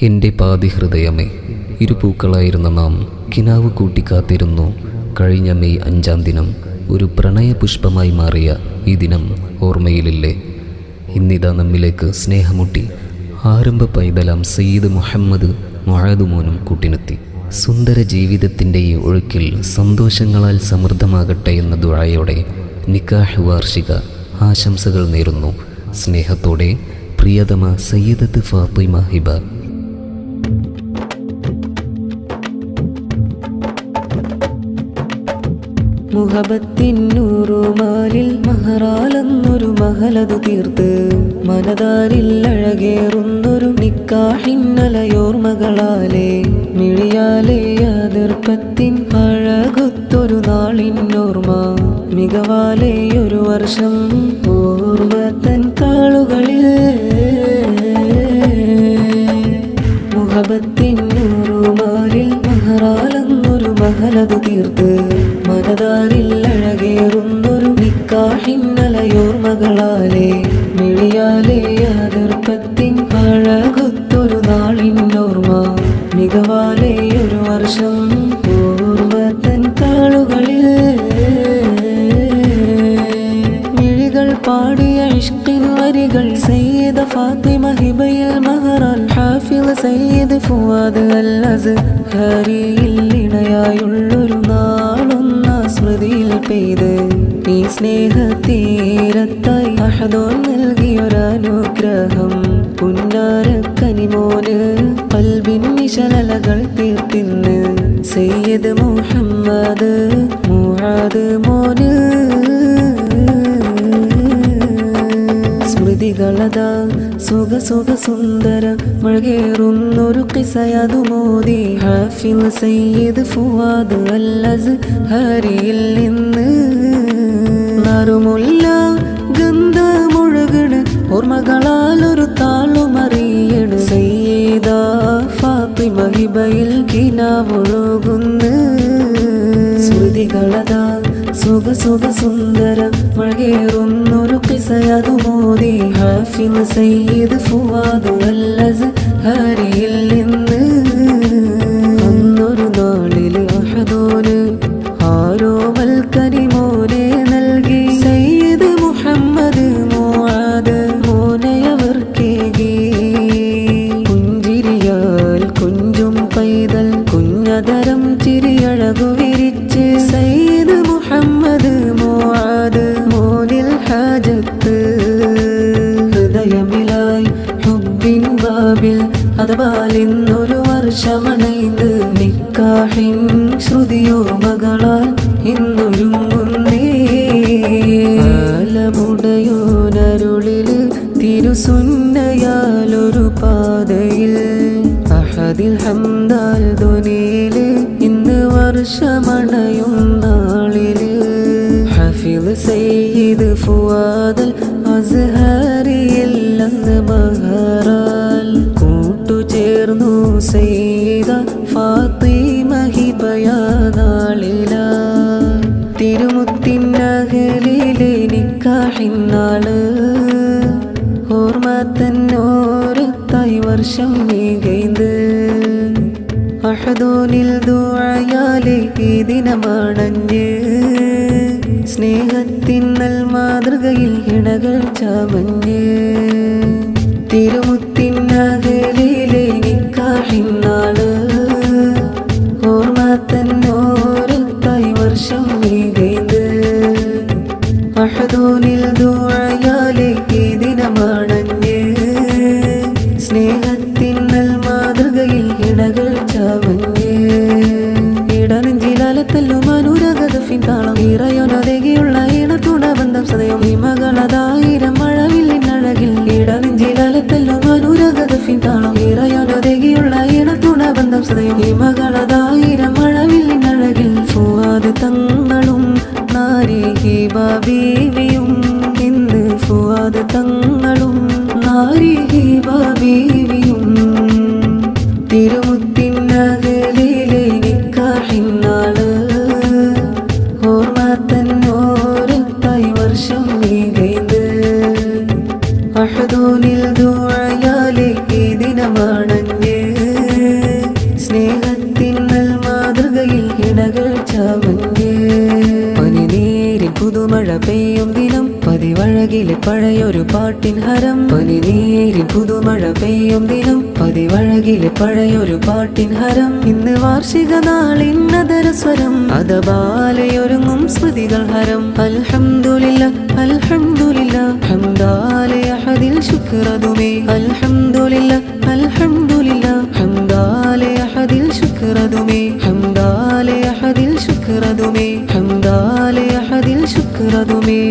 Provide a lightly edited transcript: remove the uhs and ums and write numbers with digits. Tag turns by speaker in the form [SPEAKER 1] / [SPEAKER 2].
[SPEAKER 1] എൻ്റെ പാതിഹൃദയമേ, ഇരുപൂക്കളായിരുന്ന നാം കിനാവ് കൂട്ടിക്കാത്തിരുന്നു. കഴിഞ്ഞ മെയ് 5-ാം ദിനം ഒരു പ്രണയപുഷ്പമായി മാറിയ ഈ ദിനം ഓർമ്മയിലില്ലേ? ഇന്നിതാ നമ്മിലേക്ക് സ്നേഹമുട്ടി ആരംഭ പൈതലാം സയ്യിദ് മുഹമ്മദ് മുആദുമോനും കൂട്ടിനെത്തി. സുന്ദര ജീവിതത്തിൻ്റെ ഈ ഒഴുക്കിൽ സന്തോഷങ്ങളാൽ സമൃദ്ധമാകട്ടെ എന്ന ദുആയോടെ നിക്കാഹ് വാർഷിക ആശംസകൾ നേരുന്നു. സ്നേഹത്തോടെ പ്രിയതമ സയ്യിദത്ത് ഫാത്തിമ ഹിബ.
[SPEAKER 2] മുഹബത്തിൻ നൂറുമാലിൽ മഹറാലെന്നൊരു മഹലതു തീർത്ത് മനതാരിൽ അഴകേറുന്നൊരു നിക്കാഹിന്നലയോർമകളാലേ മിഴിയാലേ അതിർപ്പത്തിൻ അഴകൊത്തൊരു നാളിന്നോർമ്മ മികവാലേയൊരു വർഷം ഓർമ്മത്തൻ താളുകളിൽ മുഹബത്തിൻ നൂറുമാലിൽ മഹറാലെന്നൊരു മഹലതു തീർത്ത് മനതാരിൽ അഴകേറുന്നൊരു നിക്കാഹിന്നലയോർമകളാലേ മിഴിയാലേ അതിർപ്പത്തിൻ അഴകൊത്തൊരു നാളിന്നോർമ്മ മികവാലേയൊരു വർഷം ഓർമ്മത്തൻ താളുകളിൽ മിഴികൾ പാടിയ ഇഷ്കിൻ വരികൾ സയ്യിദ ഫാത്തിമ ഹിബയിൽ മഹറാൽ ഹാഫിള് സയ്യിദ് ഫുആദ് അൽ-അസ്ഹരിയിൽ ഇണയായുള്ളൊരു നാളൊന്നാ സ്മൃതിയിൽ പെയ്ത് ഈ സ്നേഹത്തീരത്തായി അഹദോൻ നൽകിയൊരനുഗ്രഹം പുന്നാരക്കനിമോന് ഖൽബിൻ നിശലലകൾ തീർത്തിന്ന് സയ്യിദ് മുഹമ്മദ് മുആദ് മോന്. സ്മൃതികളതാ സുഖ സുന്ദര മഴകേറുന്നൊരു ഖിസയതു മോദി ഹാഫിള് സയ്യിദ് ഫുആദ് അൽ-അസ്ഹരിയിൽ നിന്ന് നറുമുല്ല ഗന്ധമുഴകണ് ഓർമ്മകളാൽ ഒരു താളുമറിയണ് സയ്യിദ ഫാത്തിമ ഹിബയിൽ കിനാവൊഴുകുന്ന്. സ്മൃതികളതാ സുഖ സുന്ദര മഴകേറുന്നൊരു ഖിസയതു മോദി ഹാഫിള് സയ്യിദ് ഫുആദ് അൽ-അസ്ഹരിയിൽ നിന്ന് അന്നൊരു നാളില് അഹദോന് ആരോമൽ കനിമോനെ നൽകി സയ്യിദ് മുഹമ്മദ് മുആദ് മോനെയവർക്കേകി പുഞ്ചിരിയാൽ കുഞ്ചും പൈതൽ കുഞ്ഞതരം ചിരിയഴകു വിരിച്ച് സയ്യിദ് മുഹമ്മദ് മുആദ് മോനിൽ ഹാജത്ത് ഹൃദയമിലായി ഹുബ്ബിൻ ബാബിൽ അതവാലിന്നൊരു വർഷമണൈந்து നിക്കാഹിൻ ശ്രുതിയോർമകളാൽ ഇന്നൊരുങ്ങുന്നേ. ആലമുടയോനരുളില് തിരുസുന്നയാലൊരു പാതയിൽ അഹദിൽ ഹംദാൽ ധ്വനിയില് ഇന്ന് വർഷമണയും നാളില് ഹാഫിള് സയ്യിദ് ഫുആദ് അൽ-അസ്ഹരിയിൽ അന്ന് മഹറാൽ കൂട്ടുചേർന്നു സയ്യിദ ഫാത്തിമ ഹിബയാ നാളിലാ തിരുമുത്തിനകലിലെ നിക്കാഹിന്നാള് ഓർമ്മത്തന്നോരത്തായി വർഷം മികൈந்து അഹദോനിൽ ദുആയാലേ ഈ ദിനമാണഞ്ഞ് സ്നേഹത്തിൻ നൽമാതൃകയിൽ ഇണകൾ ചമഞ്ഞ് തിരുമുത്തിനകലിലെ നിക്കാഹിന്നാള് ഓർമ്മത്തന്നോരത്തായി വർഷം മികൈந்து അഹദോനിൽ ദുആയാലേ ഈ ദിനമാണഞ്ഞ് സ്നേഹത്തിൻ നൽമാതൃകയിൽ ഇണകൾ ചമഞ്ഞ് ഇടനെഞ്ചിലാലത്തല്ലും അനുരാഗതഫിൻ താളം ഇറയോനൊതകിയുള്ള ഇണത്തുണബന്ധം സദയം ഹിമകളതായിരം മഴവില്ലിനഴകിൽ ഇടനെഞ്ചിലാലത്തല്ലും അനുരാഗതഫിൻ താളം ഇറയോനൊതകിയുള്ള ഇണത്തുണബന്ധം സദയം ഹിമകളതായിരം മഴവില്ലിനഴകിൽ ഫുആദ് തങ്ങളും നാരി ഹിബ ബീവിയും ഇന്ന് ഫുആദ് തങ്ങളും നാരി ഹിബ ബീവിയും തിരുമുത്തിനകലിലെ നിക്കാഹിന്നാള് ഓർമ്മത്തന്നോരത്തായി വർഷം മികൈந்து അഹദോനിൽ ദുആയാലേ ഈ ദിനമാണഞ്ഞ് സ്നേഹത്തിൻ മാതൃകയിൽ ഇണകൾ ചാമഞ്ഞ് പനിനീരിൻ പുതുമഴ പെയ്യും ദിനം പതിവഴകിലെ പഴയൊരു പാട്ടിൻ ഹരം പനിനീരിൻ പുതുമഴ പെയ്യും ദിനം പതിവഴകിലെ പഴയൊരു പാട്ടിൻ ഹരം ഇന്ന് വാർഷിക നാളിൻ നദരസ്വരം അതബാലയൊരുങ്ങും സ്മൃതികൾ ഹരം അൽഹംദുലില്ലാ അൽഹംദുലില്ലാ ഹംദാലെ അഹദിൽ ശുക്രതുമേ അൽഹംദുലില്ലാ അൽഹംദുലില്ലാ ഹംദാലെ അഹദിൽ ശുക്രതുമേ ഹംദാലെ അഹദിൽ ശുക്രതുമേ ഹംദാലെ അഹദിൽ ശുക്രതുമേ